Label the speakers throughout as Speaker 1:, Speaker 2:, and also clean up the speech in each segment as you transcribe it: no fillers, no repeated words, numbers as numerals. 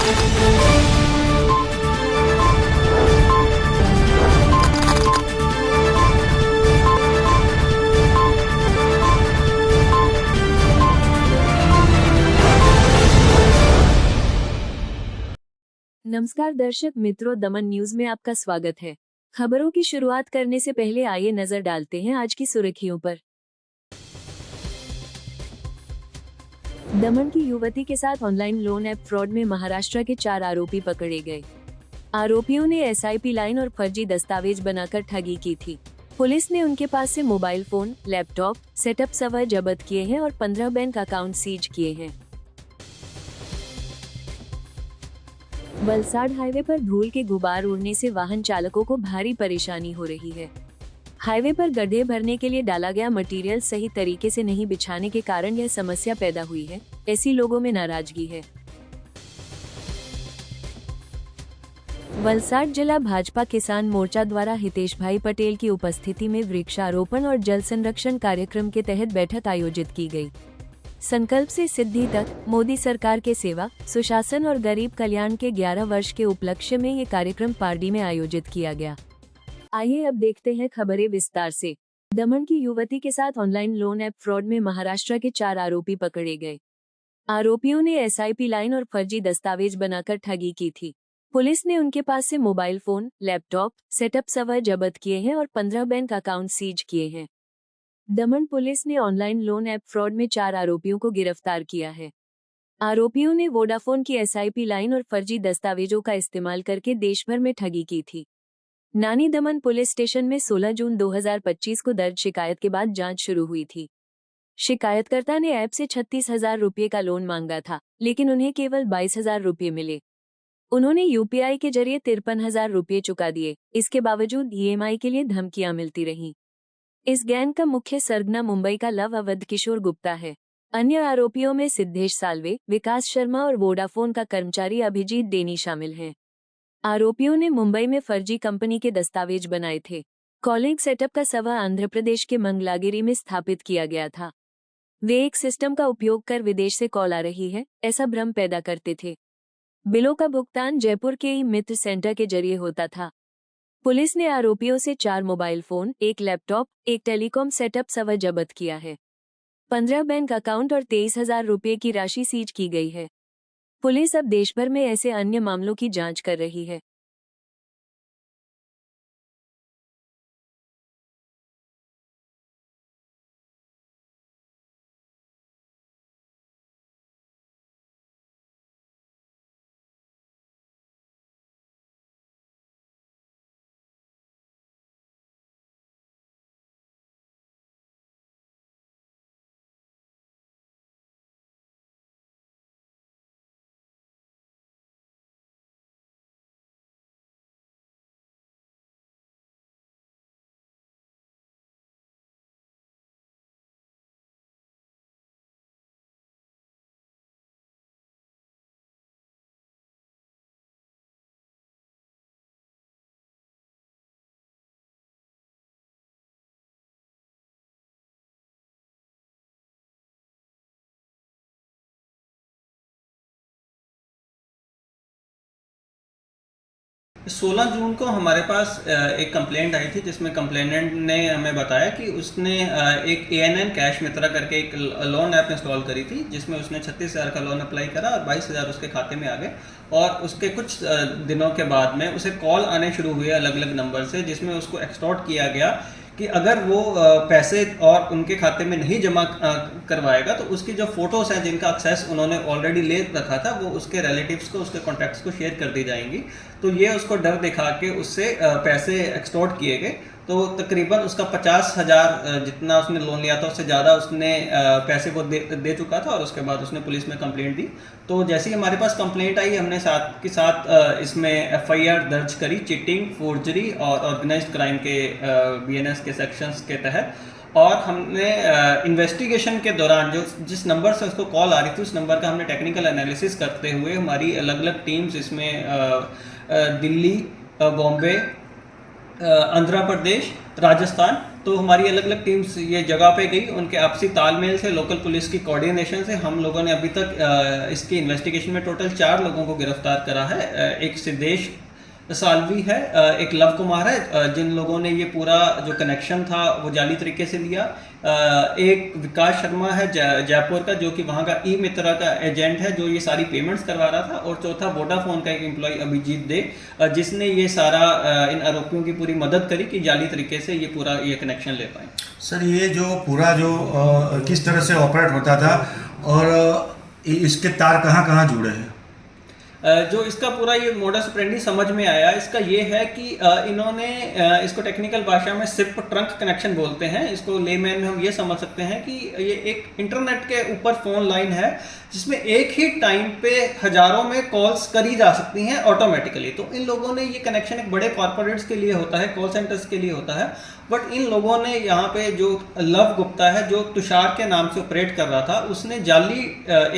Speaker 1: नमस्कार दर्शक मित्रों, दमन न्यूज में आपका स्वागत है। खबरों की शुरुआत करने से पहले आइए नजर डालते हैं आज की सुर्खियों पर। दमन की युवती के साथ ऑनलाइन लोन ऐप फ्रॉड में महाराष्ट्र के 4 आरोपी पकड़े गए। आरोपियों ने एसआईपी लाइन और फर्जी दस्तावेज बनाकर ठगी की थी। पुलिस ने उनके पास से mobile phone, laptop, setup server जब्त किए हैं और 15 बैंक अकाउंट सीज किए हैं। वलसाड हाईवे पर धूल के गुबार उड़ने से वाहन चालकों को भारी परेशानी हो रही है। हाईवे पर गड्ढे भरने के लिए डाला गया मटेरियल सही तरीके से नहीं बिछाने के कारण यह समस्या पैदा हुई है, ऐसी लोगों में नाराजगी है। वलसाड जिला भाजपा किसान मोर्चा द्वारा हितेश भाई पटेल की उपस्थिति में वृक्षारोपण और जल संरक्षण कार्यक्रम के तहत बैठक आयोजित की गई। संकल्प से सिद्धि तक मोदी सरकार के सेवा, सुशासन और गरीब कल्याण के 11 वर्ष के उपलक्ष्य में ये कार्यक्रम पारडी में आयोजित किया गया। आइए अब देखते हैं खबरें विस्तार से। दमन की युवती के साथ ऑनलाइन लोन ऐप फ्रॉड में महाराष्ट्र के 4 आरोपी पकड़े गए। आरोपियों ने एसआईपी लाइन और फर्जी दस्तावेज बनाकर ठगी की थी। पुलिस ने उनके पास से mobile phone, laptop, setup server जब्त किए हैं और 15 बैंक अकाउंट सीज किए हैं। दमन पुलिस ने ऑनलाइन लोन ऐप फ्रॉड में 4 आरोपियों को गिरफ्तार किया है। आरोपियों ने वोडाफोन की एसआईपी लाइन और फर्जी दस्तावेजों का इस्तेमाल करके देश भर में ठगी की थी। नानी दमन पुलिस स्टेशन में 16 जून 2025 को दर्ज शिकायत के बाद जांच शुरू हुई थी। शिकायतकर्ता ने ऐप से 36,000 रुपये का लोन मांगा था, लेकिन उन्हें केवल 22,000 रुपये मिले। उन्होंने यूपीआई के जरिए 53,000 रुपये चुका दिए। इसके बावजूद ईएमआई के लिए धमकियां मिलती रहीं। इस गैंग का मुख्य सरगना मुंबई का लव अवध किशोर गुप्ता है। अन्य आरोपियों में सिद्धेश साल्वे, विकास शर्मा और वोडाफोन का कर्मचारी अभिजीत डेनी शामिल हैं। आरोपियों ने मुंबई में फर्जी कंपनी के दस्तावेज बनाए थे। कॉलिंग सेटअप का सर्वर आंध्र प्रदेश के मंगलागिरी में स्थापित किया गया था। वे एक सिस्टम का उपयोग कर विदेश से कॉल आ रही है, ऐसा भ्रम पैदा करते थे। बिलों का भुगतान जयपुर के ई मित्र सेंटर के जरिए होता था। पुलिस ने आरोपियों से 4 mobile phone, 1 laptop, 1 telecom setup server जब्त किया है। 15 बैंक अकाउंट और 23,000 रुपये की राशि सीज की गई है। पुलिस अब देश भर में ऐसे अन्य मामलों की जांच कर रही है।
Speaker 2: सोलह जून को हमारे पास एक कंप्लेंट आई थी, जिसमें कंप्लेनेंट ने हमें बताया कि उसने एक ANN कैश मित्रा करके एक लोन ऐप इंस्टॉल करी थी, जिसमें उसने 36,000 का लोन अप्लाई करा और 22,000 उसके खाते में आ गए। और उसके कुछ दिनों के बाद में उसे कॉल आने शुरू हुए अलग अलग नंबर से, जिसमें उसको एक्सटॉर्ट किया गया कि अगर वो पैसे और उनके खाते में नहीं जमा करवाएगा तो उसकी जो फोटोज़ हैं जिनका एक्सेस उन्होंने ऑलरेडी ले रखा था, वो उसके रिलेटिव्स को, उसके कॉन्टैक्ट्स को शेयर कर दी जाएंगी। तो ये उसको डर दिखा के उससे पैसे एक्सटॉर्ट किए गए। तो तकरीबन उसका 50,000 जितना उसने लोन लिया था उससे ज़्यादा उसने पैसे को दे चुका था। और उसके बाद उसने पुलिस में कंप्लेंट दी। तो जैसे ही हमारे पास कंप्लेंट आई, हमने साथ के साथ इसमें FIR दर्ज करी चीटिंग, फोर्जरी और ऑर्गेनाइज्ड क्राइम के BNS के सेक्शंस के तहत। और हमने इन्वेस्टिगेशन के दौरान जिस नंबर से उसको कॉल आ रही थी, उस नंबर का हमने टेक्निकल एनालिसिस करते हुए हमारी अलग अलग टीम्स इसमें दिल्ली, बॉम्बे, आंध्र प्रदेश, राजस्थान, तो हमारी अलग अलग टीम्स ये जगह पे गई, उनके आपसी तालमेल से, लोकल पुलिस की कोऑर्डिनेशन से हम लोगों ने अभी तक इसकी इन्वेस्टिगेशन में टोटल 4 लोगों को गिरफ्तार करा है। एक सिद्धेश सालवी है, एक लव कुमार है, जिन लोगों ने ये पूरा जो कनेक्शन था वो जाली तरीके से लिया। एक विकास शर्मा है जयपुर का, जो कि वहाँ का ई मित्रा का एजेंट है, जो ये सारी पेमेंट्स करवा रहा था। और चौथा वोडाफोन का एक एम्प्लॉय अभिजीत दे, जिसने ये सारा इन आरोपियों की पूरी मदद करी कि जाली तरीके से ये पूरा ये कनेक्शन ले पाए।
Speaker 3: सर, ये जो पूरा जो किस तरह से ऑपरेट होता था और इसके तार कहाँ कहाँ जुड़े हैं?
Speaker 2: जो इसका पूरा ये मोडस ऑपरेंडी समझ में आया, इसका ये है कि इन्होंने इसको टेक्निकल भाषा में सिप ट्रंक कनेक्शन बोलते हैं। इसको लेमैन में हम ये समझ सकते हैं कि ये एक इंटरनेट के ऊपर फोन लाइन है, जिसमें एक ही टाइम पे हजारों में कॉल्स करी जा सकती हैं ऑटोमेटिकली। तो इन लोगों ने ये कनेक्शन एक बड़े कॉर्पोरेट्स के लिए होता है, कॉल सेंटर्स के लिए होता है, बट इन लोगों ने यहाँ पे जो लव गुप्ता है, जो तुषार के नाम से ऑपरेट कर रहा था, उसने जाली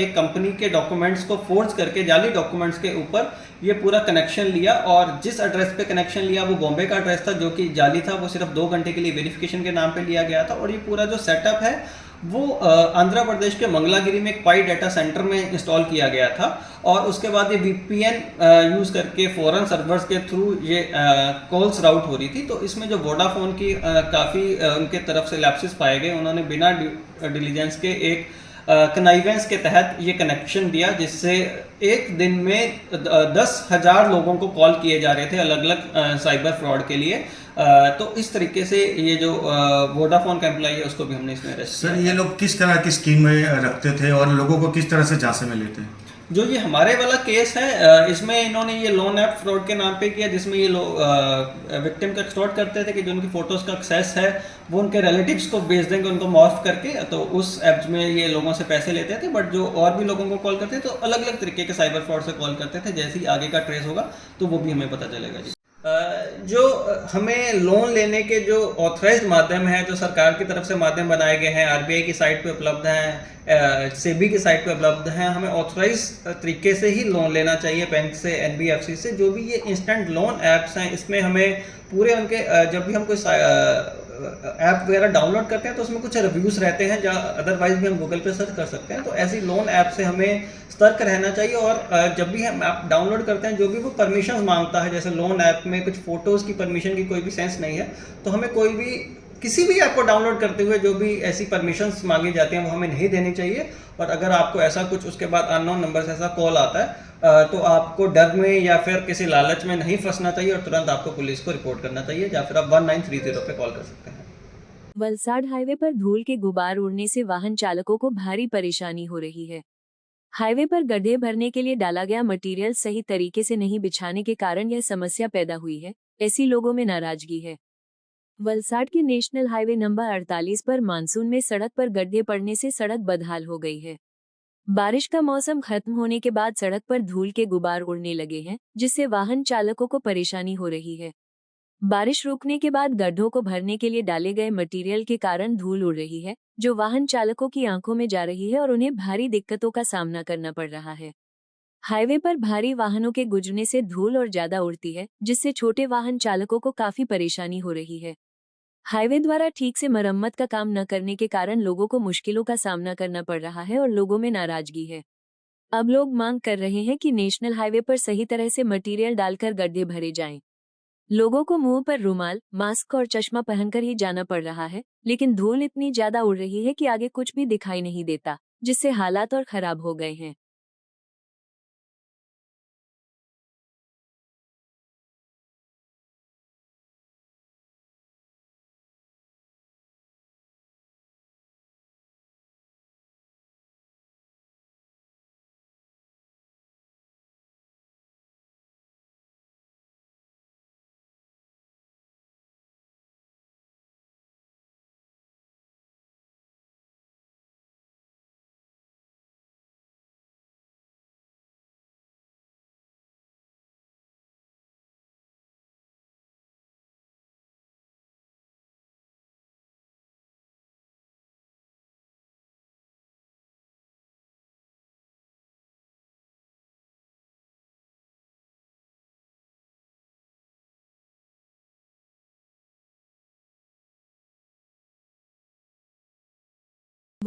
Speaker 2: एक कंपनी के डॉक्यूमेंट्स को फोर्ज करके जाली डॉक्यूमेंट्स के ऊपर ये पूरा कनेक्शन लिया। और जिस एड्रेस पे कनेक्शन लिया वो बॉम्बे का एड्रेस था, जो कि जाली था। वो सिर्फ 2 घंटे के लिए वेरिफिकेशन के नाम पे लिया गया था। और ये पूरा जो सेटअप है वो आंध्र प्रदेश के मंगलागिरी में एक पाई डाटा सेंटर में इंस्टॉल किया गया था। और उसके बाद ये वीपीएन यूज़ करके फॉरेन सर्वर्स के थ्रू ये कॉल्स राउट हो रही थी। तो इसमें जो वोडाफोन की काफ़ी उनके तरफ से लैप्सेस पाए गए। उन्होंने बिना डिलीजेंस के एक कनाइवेंस के तहत ये कनेक्शन दिया, जिससे एक दिन में 10,000 लोगों को कॉल किए जा रहे थे अलग अलग साइबर फ्रॉड के लिए। तो इस तरीके से ये जो वोडाफोन का एम्प्लॉय है उसको भी हमने इसमें अरेस्ट किया।
Speaker 3: सर, ये लोग किस तरह की स्कीम में रखते थे और लोगों को किस तरह से झांसे में लेते हैं?
Speaker 2: जो ये हमारे वाला केस है, इसमें इन्होंने ये लोन ऐप फ्रॉड के नाम पे किया, जिसमें ये लोग विक्टिम को एक्सटॉर्ट करते थे कि जो उनकी फोटोज़ का एक्सेस है वो उनके रिलेटिव्स को भेज देंगे, उनको मॉर्फ करके। तो उस ऐप में ये लोगों से पैसे लेते थे। बट जो और भी लोगों को कॉल करते थे तो अलग अलग तरीके के साइबर फ्रॉड से कॉल करते थे। जैसे ही आगे का ट्रेस होगा तो वो भी हमें पता चलेगा जी। जो हमें लोन लेने के जो ऑथराइज्ड माध्यम हैं, जो सरकार की तरफ से माध्यम बनाए गए हैं, आरबीआई की साइट पे उपलब्ध हैं, सेबी की साइट पे उपलब्ध हैं, हमें ऑथराइज तरीके से ही लोन लेना चाहिए बैंक से, एनबीएफसी से। जो भी ये इंस्टेंट लोन ऐप्स हैं, इसमें हमें पूरे उनके जब भी हम कोई ऐप वगैरह डाउनलोड करते हैं तो उसमें कुछ रिव्यूज़ रहते हैं, जहाँ अदरवाइज भी हम गूगल पे सर्च कर सकते हैं। तो ऐसी लोन ऐप से हमें सतर्क रहना चाहिए। और जब भी हम ऐप डाउनलोड करते हैं, जो भी वो परमिशन मांगता है, जैसे लोन ऐप में कुछ फ़ोटोज़ की परमिशन की कोई भी सेंस नहीं है, तो हमें कोई भी किसी भी ऐप को डाउनलोड करते हुए जो भी ऐसी परमिशंस मांगी जाती हैं वो हमें नहीं देनी चाहिए। और अगर आपको ऐसा कुछ उसके बाद अननोन नंबर से ऐसा कॉल आता है, तो आपको डर में या फिर किसी लालच में नहीं फंसना चाहिए और तुरंत आपको पुलिस को रिपोर्ट करना चाहिए, या फिर आप 1930 पे कॉल कर सकते हैं।
Speaker 1: वलसाड हाईवे पर धूल के गुबार उड़ने से वाहन चालकों को भारी परेशानी हो रही है। हाईवे पर गड्ढे भरने के लिए डाला गया मटेरियल सही तरीके से नहीं बिछाने के कारण यह समस्या पैदा हुई है, ऐसी लोगों में नाराजगी है। वलसाड के नेशनल हाईवे नंबर 48 पर मानसून में सड़क पर गड्ढे पड़ने से सड़क बदहाल हो गई है। बारिश का मौसम खत्म होने के बाद सड़क पर धूल के गुबार उड़ने लगे हैं, जिससे वाहन चालकों को परेशानी हो रही है। बारिश रुकने के बाद गड्ढों को भरने के लिए डाले गए मटेरियल के कारण धूल उड़ रही है, जो वाहन चालकों की आंखों में जा रही है और उन्हें भारी दिक्कतों का सामना करना पड़ रहा है। हाईवे पर भारी वाहनों के गुजरने से धूल और ज्यादा उड़ती है, जिससे छोटे वाहन चालकों को काफी परेशानी हो रही है। हाईवे द्वारा ठीक से मरम्मत का काम न करने के कारण लोगों को मुश्किलों का सामना करना पड़ रहा है और लोगों में नाराजगी है। अब लोग मांग कर रहे हैं कि नेशनल हाईवे पर सही तरह से मटेरियल डालकर गड्ढे भरे जाएं। लोगों को मुंह पर रुमाल, मास्क और चश्मा पहनकर ही जाना पड़ रहा है, लेकिन धूल इतनी ज्यादा उड़ रही है कि आगे कुछ भी दिखाई नहीं देता, जिससे हालात और खराब हो गए हैं।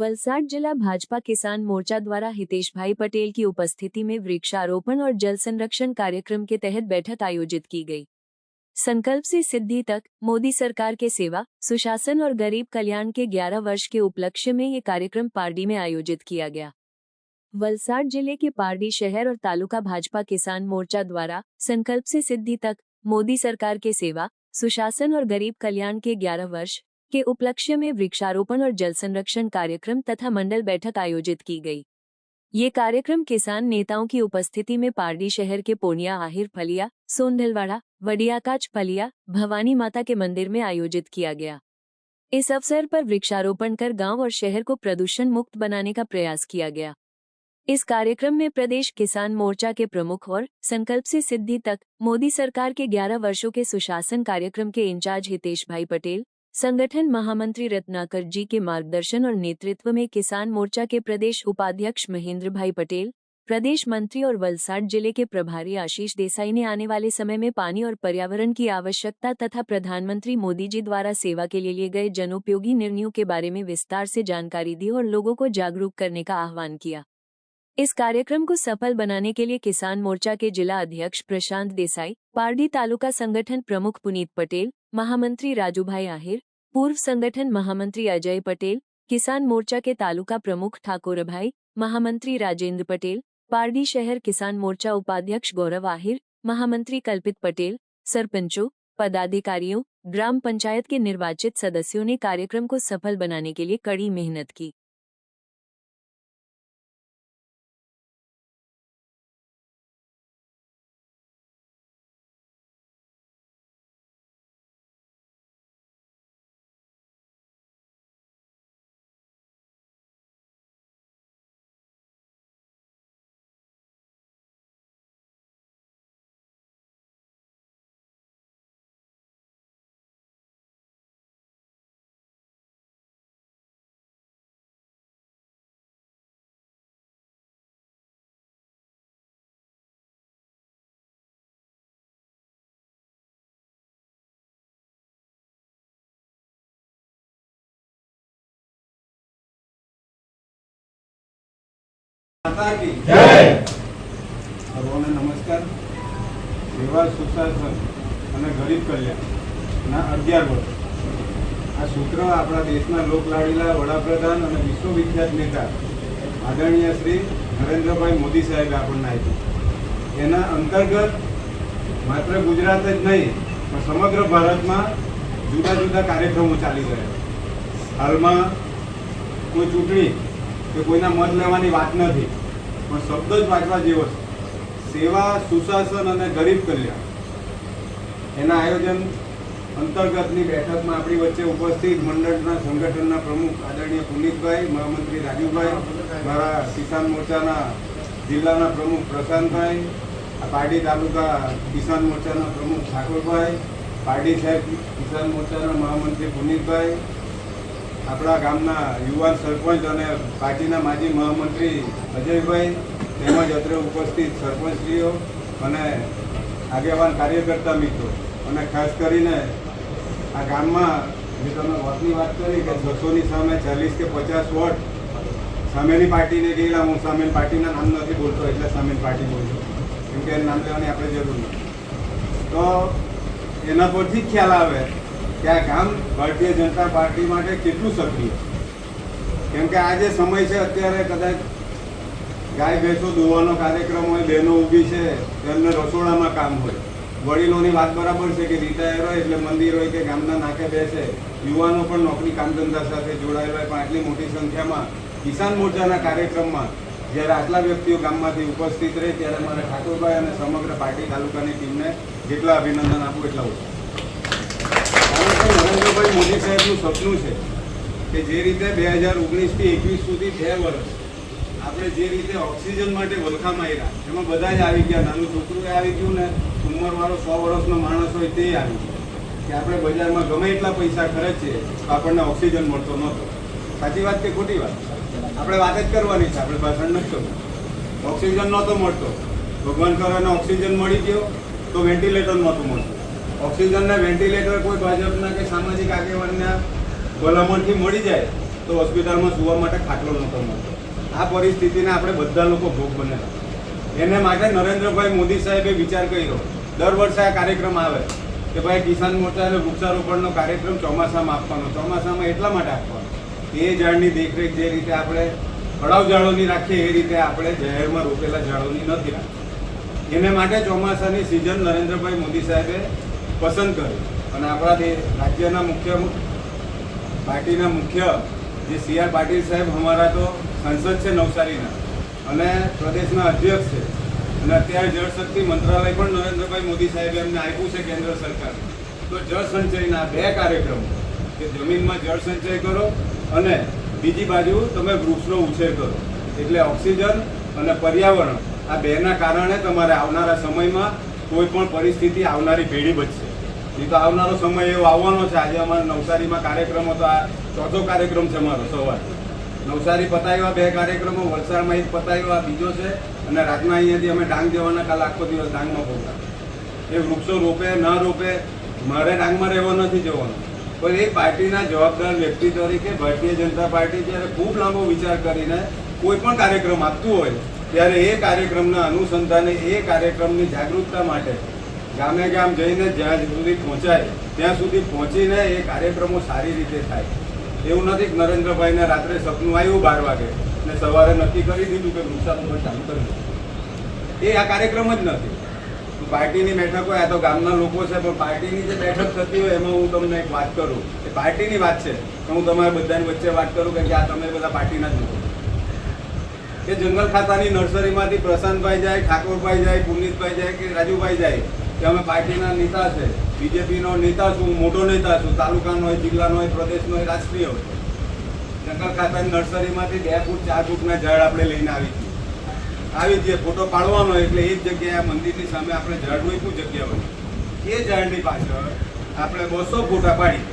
Speaker 1: वलसाड जिला भाजपा किसान मोर्चा द्वारा हितेशभाई पटेल की उपस्थिति में वृक्षारोपण और जल संरक्षण कार्यक्रम के तहत बैठक आयोजित की गई। संकल्प से सिद्धि तक मोदी सरकार के सेवा, सुशासन और गरीब कल्याण के 11 वर्ष के उपलक्ष्य में ये कार्यक्रम पारडी में आयोजित किया गया। वलसाड जिले के पारडी शहर और तालुका भाजपा किसान मोर्चा द्वारा संकल्प से सिद्धि तक मोदी सरकार के सेवा, सुशासन और गरीब कल्याण के 11 वर्ष के उपलक्ष्य में वृक्षारोपण और जल संरक्षण कार्यक्रम तथा मंडल बैठक आयोजित की गई। ये कार्यक्रम किसान नेताओं की उपस्थिति में पारडी शहर के पोनिया आहिर फलिया, सोंधलवाड़ा, वडियाकाच फलिया, भवानी माता के मंदिर में आयोजित किया गया। इस अवसर पर वृक्षारोपण कर गांव और शहर को प्रदूषण मुक्त बनाने का प्रयास किया गया। इस कार्यक्रम में प्रदेश किसान मोर्चा के प्रमुख और संकल्प से सिद्धि तक मोदी सरकार के 11 वर्षों के सुशासन कार्यक्रम के इंचार्ज हितेशभाई पटेल, संगठन महामंत्री रत्नाकर जी के मार्गदर्शन और नेतृत्व में किसान मोर्चा के प्रदेश उपाध्यक्ष महेंद्र भाई पटेल, प्रदेश मंत्री और वलसाड जिले के प्रभारी आशीष देसाई ने आने वाले समय में पानी और पर्यावरण की आवश्यकता तथा प्रधानमंत्री मोदी जी द्वारा सेवा के लिए लिए गए जनोपयोगी निर्णयों के बारे में विस्तार से जानकारी दी और लोगों को जागरूक करने का आह्वान किया। इस कार्यक्रम को सफल बनाने के लिए किसान मोर्चा के जिला अध्यक्ष प्रशांत देसाई, पारडी तालुका संगठन प्रमुख पुनीत पटेल, महामंत्री राजूभाई आहिर, पूर्व संगठन महामंत्री अजय पटेल, किसान मोर्चा के तालुका प्रमुख ठाकुरभाई, महामंत्री राजेंद्र पटेल, पारडी शहर किसान मोर्चा उपाध्यक्ष गौरव आहिर, महामंत्री कल्पित पटेल, सरपंचों, पदाधिकारियों, ग्राम पंचायत के निर्वाचित सदस्यों ने कार्यक्रम को सफल बनाने के लिए कड़ी मेहनत की।
Speaker 4: माता की जय। સર્વોને નમસ્કાર। સેવા, સુશાસન અને ગરીબ કલ્યાણના 11 વર્ષ આ સૂત્ર આપણા દેશના લોકલાડીલા વડાપ્રધાન અને વિશ્વવિખ્યાત નેતા આદરણીય શ્રી નરેન્દ્રભાઈ મોદી સાહેબે આપણને આપ્યું। એના અંતર્ગત માત્ર ગુજરાત જ નહીં પણ સમગ્ર ભારતમાં જુદા જુદા કાર્યક્રમો ચાલી રહ્યા। હાલમાં કોઈ ચૂંટણી કે કોઈના મત લેવાની વાત નથી, પણ શબ્દ જ વાંચવા જેવો છે। સેવા, સુશાસન અને ગરીબ કલ્યાણ એના આયોજન અંતર્ગતની બેઠકમાં આપણી વચ્ચે ઉપસ્થિત મંડળના સંગઠનના પ્રમુખ આદરણીય પુનિતભાઈ, મહામંત્રી રાજુભાઈ, મારા કિસાન મોરચાના જિલ્લાના પ્રમુખ પ્રશાંતભાઈ, પારડી તાલુકા કિસાન મોરચાના પ્રમુખ ઠાકોરભાઈ, પારડી શહેર કિસાન મોરચાના મહામંત્રી પુનિતભાઈ, આપણા ગામના યુવાન સરપંચ અને પાર્ટીના માજી મહામંત્રી અજયભાઈ, તેમજ અત્રે ઉપસ્થિત સરપંચશ્રીઓ અને આગેવાન કાર્યકર્તા મિત્રો, અને ખાસ કરીને આ ગામમાં જે તમે વોટની વાત કરી કે 600ની સામે 40 કે 50 વોટ સામેની પાર્ટીને ગયેલા, હું સામેની પાર્ટીના નામ નથી બોલતો એટલે સામેની પાર્ટી બોલું છું, કેમ કે નામ લેવાની આપણે જરૂર નથી। તો એના પરથી જ ખ્યાલ આવે કે આ ગામ ભારતીય જનતા પાર્ટી માટે કેટલું સક્રિય છે। કેમ કે આ જે સમય છે અત્યારે કદાચ ગાય ભેંસો દોવાનો કાર્યક્રમ હોય, બહેનો ઊભી છે એમને રસોડામાં કામ હોય, વડીલોની વાત બરાબર છે કે રિટાયર હોય એટલે મંદિર હોય કે ગામના નાકે બેસે, યુવાનો પણ નોકરી કામધંધા સાથે જોડાયેલા હોય, પણ આટલી મોટી સંખ્યામાં કિસાન મોરચાના કાર્યક્રમમાં જ્યારે આટલા વ્યક્તિઓ ગામમાંથી ઉપસ્થિત રહે ત્યારે મારે ઠાકોરભાઈ અને સમગ્ર પાર્ટી તાલુકાની ટીમને જેટલા અભિનંદન આપું એટલા ઓછા। નરેન્દ્રભાઈ મોદી સાહેબનું સપનું છે કે જે રીતે 2019થી 21 સુધી 2 વર્ષ આપણે જે રીતે ઓક્સિજન માટે વલખા માર્યા, એમાં બધા જ આવી ગયા, નાનું છોકરું આવી ગયું ને ઉંમરવાળો 100 વર્ષનો માણસ હોય તે આવી ગયો, કે આપણે બજારમાં ગમે એટલા પૈસા ખર્ચીએ તો આપણને ઓક્સિજન મળતો નહોતો। સાચી વાત કે ખોટી વાત? આપણે વાત જ કરવાની છે, આપણે ભાષણ નથી કરવું। ઓક્સિજન નહોતો મળતો, ભગવાન કરે ઓક્સિજન મળી ગયો તો વેન્ટિલેટર નહોતું મળતું। ઓક્સિજનના વેન્ટિલેટર કોઈ ભાજપના કે સામાજિક આગેવાનના ભલામણથી મળી જાય તો હોસ્પિટલમાં સુવા માટે ખાટલો નહોતો મળતો. આ પરિસ્થિતિને આપણે બધા લોકો ભોગ બનેલા. એને માટે નરેન્દ્રભાઈ મોદી સાહેબે વિચાર કર્યો. દર વર્ષે આ કાર્યક્રમ આવે કે ભાઈ કિસાન મોરચાને વૃક્ષારોપણનો કાર્યક્રમ ચોમાસામાં આપવાનો. ચોમાસામાં એટલા માટે આપવાનો એ ઝાડની દેખરેખ જે રીતે આપણે ખડાવ ઝાડોની રાખીએ એ રીતે આપણે જાહેરમાં રોપેલા ઝાડોની નથી રાખી. એને માટે ચોમાસાની સિઝન નરેન્દ્રભાઈ મોદી સાહેબે પસંદ કરી અને આપણા રાજ્યના મુખ્ય પાર્ટીના મુખ્ય જે CR પાટીલ સાહેબ અમારા તો સંસદ છે નવસારીના અને પ્રદેશના અધ્યક્ષ છે અને અત્યારે જળશક્તિ મંત્રાલય પણ નરેન્દ્રભાઈ મોદી સાહેબે એમને આપ્યું છે કેન્દ્ર સરકાર. તો જળ સંચયના 2 કાર્યક્રમો કે જમીનમાં જળ સંચય કરો અને બીજી બાજુ તમે વૃક્ષનો ઉછેર કરો એટલે ઓક્સિજન અને પર્યાવરણ આ બેના કારણે તમારે આવનારા સમયમાં કોઈ પણ પરિસ્થિતિ આવનારી પેઢી બચશે. નહીં તો આવનારો સમય એવો આવવાનો છે. આજે અમારા નવસારીમાં કાર્યક્રમો તો આ 4થો કાર્યક્રમ છે અમારો સવારે. નવસારી પતાવ્યા 2 કાર્યક્રમો, વલસાડમાં 1 પતાવ્યો, આ બીજો છે અને રાતના અહીંયાથી અમે ડાંગ જવાના. કાલ આખો દિવસ ડાંગમાં પ્રોગ્રામ. એ વૃક્ષો રોપે ન રોપે મારે ડાંગમાં રહેવા નથી જવાનું, પણ એક પાર્ટીના જવાબદાર વ્યક્તિ તરીકે ભારતીય જનતા પાર્ટી જ્યારે ખૂબ લાંબો વિચાર કરીને કોઈ પણ કાર્યક્રમ આપતું હોય ત્યારે એ કાર્યક્રમના અનુસંધાને એ કાર્યક્રમની જાગૃતતા માટે ગામે ગામ જઈને જ્યાં સુધી પહોંચાય ત્યાં સુધી પહોંચીને એ કાર્યક્રમો સારી રીતે થાય. એવું નથી કે નરેન્દ્રભાઈને રાત્રે સપનું આવ્યું 12 વાગે ને સવારે નક્કી કરી દીધું કે વૃક્ષારોપણ ચાલુ કરી દીધું. એ આ કાર્યક્રમ જ નથી. પાર્ટીની બેઠક હોય, આ તો ગામના લોકો છે, પણ પાર્ટીની જે બેઠક થતી હોય એમાં હું તમને એક વાત કરું. એ પાર્ટીની વાત છે તો હું તમારા બધાની વચ્ચે વાત કરું કે આ તમે બધા પાર્ટીના જ લોકો. કે જંગલ ખાતાની નર્સરીમાંથી પ્રશાંતભાઈ જાય, ઠાકોરભાઈ જાય, પુનિતભાઈ જાય કે રાજુભાઈ જાય કે અમે પાર્ટીના નેતા છે, બીજેપીનો નેતા છું, મોટો નેતા છું, તાલુકાનો હોય, જિલ્લાનો હોય, પ્રદેશનો હોય, રાષ્ટ્રીય હોય. જંગલ ખાતાની નર્સરીમાંથી 2 ફૂટ 4 ફૂટના ઝાડ આપણે લઈને આવી જઈએ. ફોટો પાડવાનો એટલે એ જ જગ્યાએ આ મંદિરની સામે આપણે ઝાડ રોપ્યું જગ્યા હોય એ ઝાડની પાછળ આપણે 200 ફોટા પાડી.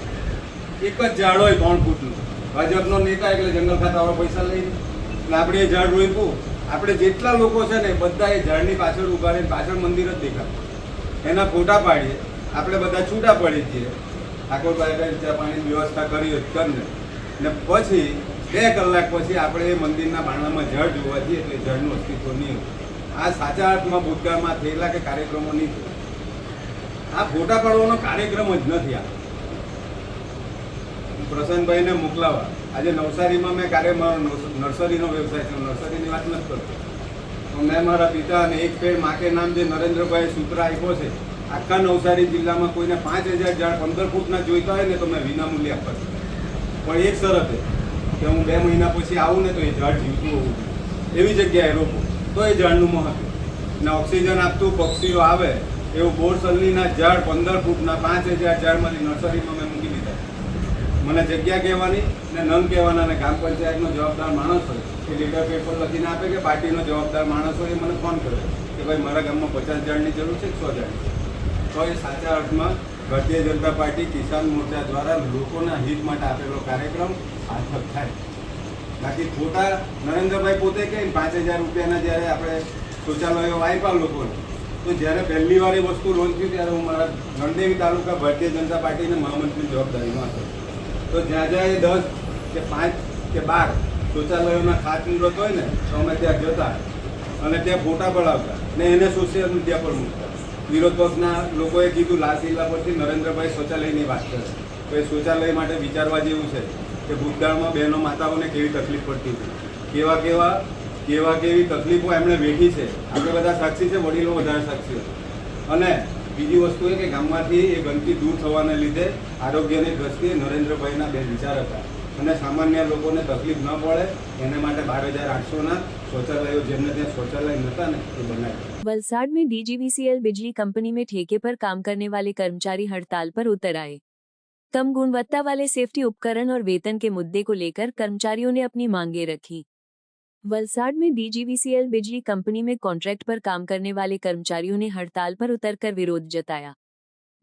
Speaker 4: એક જ ઝાડ હોય 3 ફૂટનું. ભાજપનો નેતા એટલે જંગલ ખાતાવાળા પૈસા લઈને એટલે આપણે એ ઝાડ રોપ્યું. આપણે જેટલા લોકો છે ને બધા એ ઝાડની પાછળ ઉભા રહીને પાછળ મંદિર જ દેખાતું એના ફોટા પાડીએ. આપણે બધા છૂટા પડી જઈએ. ઠાકોરભાઈ ચા પાણીની વ્યવસ્થા કરી કરીને ને પછી 2 કલાક પછી આપણે એ મંદિરના બારણામાં ઝાડ જોવા જઈએ એટલે ઝાડનું અસ્તિત્વ નહીં હોય. આ સાચા અર્થમાં ભૂતકાળમાં થયેલા કે કાર્યક્રમો નહીં. આ ફોટા પાડવાનો કાર્યક્રમ જ નથી. આ પ્રસન્નભાઈને મોકલાવા આજે નવસારીમાં મેં નર્સરીનો વ્યવસાય છે, નર્સરીની વાત નથી કરતો. તો મેં મારા પિતા અને એક પેડ માકે નામ જે નરેન્દ્રભાઈ સૂત્ર આપ્યો છે આખા નવસારી જિલ્લામાં કોઈને 5000 ઝાડ 15 ફૂટના જોઈતા હોય ને તો મેં વિનામૂલ્યે આપવા છું. પણ એક શરતે કે હું 2 મહિના પછી આવું ને તો એ ઝાડ જીવતું હોવું જોઈએ. એવી જગ્યાએ રોપું તો એ ઝાડનું મહત્વ. ને ઓક્સિજન આપતું પક્ષીઓ આવે એવું બોરસલનીના ઝાડ 15 ફૂટના 5000 ઝાડમાંથી નર્સરીમાં મેં મૂકી દીધા. મને જગ્યા કહેવાની ને નંગ કહેવાના અને ગ્રામ પંચાયતનો જવાબદાર માણસ હોય એ લીટર પેપર લખીને આપે કે પાર્ટીનો જવાબદાર માણસ હોય એ મને ફોન કરે કે ભાઈ મારા ગામમાં 50 ઝાડની જરૂર છે 100 ઝાડની. તો એ સાચા અર્થમાં ભારતીય જનતા પાર્ટી કિસાન મોરચા દ્વારા લોકોના હિત માટે આપેલો કાર્યક્રમ સાર્થક થાય. બાકી ખોટા નરેન્દ્રભાઈ પોતે કહે 5000 રૂપિયાના જ્યારે આપણે શૌચાલયો આપ્યા લોકોને તો જ્યારે પહેલી વાર એ વસ્તુ લોન્ચ થયું ત્યારે હું મારા ગણદેવી તાલુકા ભારતીય જનતા પાર્ટીને મહામંત્રીની જવાબદારીમાં હતો. તો જ્યાં જ્યાં એ 10 કે 5 કે 12 શૌચાલયોના ખાતમુહૂર્ત હોય ને તો અમે ત્યાં જતા અને ત્યાં ફોટા પડાવતા ને એને સોશિયલ મીડિયા પર મૂકતા. વિરોધ પક્ષના લોકોએ કીધું લાલ કિલ્લા પરથી નરેન્દ્રભાઈ શૌચાલયની વાત કરે તો એ શૌચાલય માટે વિચારવા જેવું છે કે ભૂતકાળમાં બહેનો માતાઓને કેવી તકલીફ પડતી હતી, કેવી તકલીફો એમણે વેઠી છે. આપણે બધા સાક્ષી છે, વડીલો વધારે સાક્ષી છે. અને બીજી વસ્તુ એ કે ગામમાંથી એ ગંદકી દૂર થવાને લીધે આરોગ્યની દ્રષ્ટિએ નરેન્દ્રભાઈના 2 વિચાર હતા અને સામાન્ય લોકોને તકલીફ ન પડે એને માટે 12,800ના शौचालय जिनमें ત્યાં शौचालय नता ने तो बनाए।
Speaker 1: वलसाड में DGVCL बिजली कंपनी में ठेके पर काम करने वाले कर्मचारी हड़ताल पर उतर आए। कम गुणवत्ता वाले सेफ्टी उपकरण और वेतन के मुद्दे को लेकर कर्मचारियों ने अपनी मांगे रखी। वलसाड में DGVCL बिजली कंपनी में कॉन्ट्रैक्ट पर काम करने वाले कर्मचारियों ने हड़ताल पर उतरकर विरोध जताया।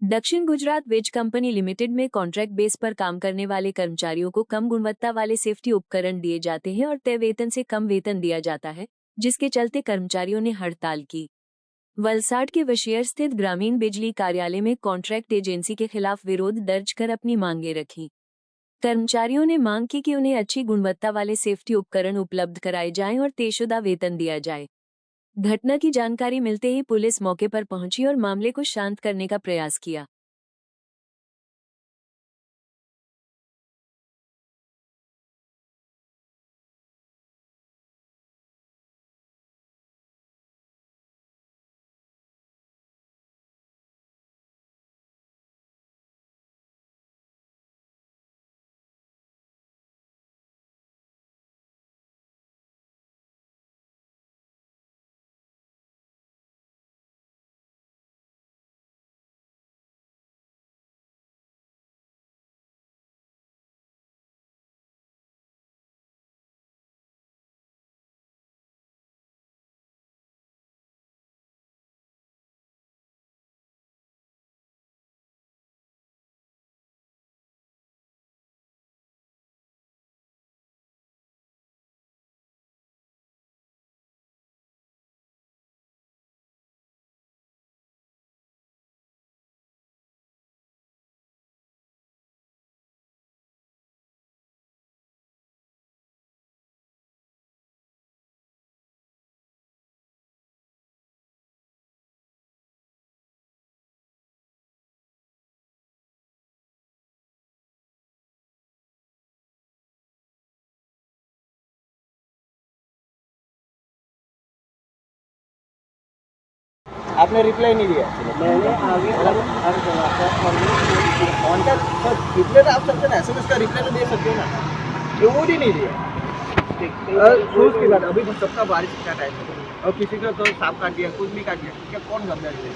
Speaker 1: दक्षिण गुजरात वीज कंपनी लिमिटेड में कॉन्ट्रैक्ट बेस पर काम करने वाले कर्मचारियों को कम गुणवत्ता वाले सेफ्टी उपकरण दिए जाते हैं और तय वेतन से कम वेतन दिया जाता है, जिसके चलते कर्मचारियों ने हड़ताल की। वलसाड के वशियर स्थित ग्रामीण बिजली कार्यालय में कॉन्ट्रैक्ट एजेंसी के खिलाफ विरोध दर्ज कर अपनी मांगे रखी। कर्मचारियों ने मांग की कि उन्हें अच्छी गुणवत्ता वाले सेफ्टी उपकरण उपलब्ध कराए जाएं और तयशुदा वेतन दिया जाए। घटना की जानकारी मिलते ही पुलिस मौके पर पहुंची और मामले को शांत करने का प्रयास किया।
Speaker 5: आपने रिप्लाई नहीं दिया। मैंने आगे रिप्लाई तो आप सकते ना, SMS का रिप्लाई तो दे सकते हो ना, वो भी नहीं दिया। शूज की बात, अभी सबका बारिश का टाइम है और किसी का तो सांप काट दिया, कुछ भी काट दिया, क्या कौन गंदा देगा?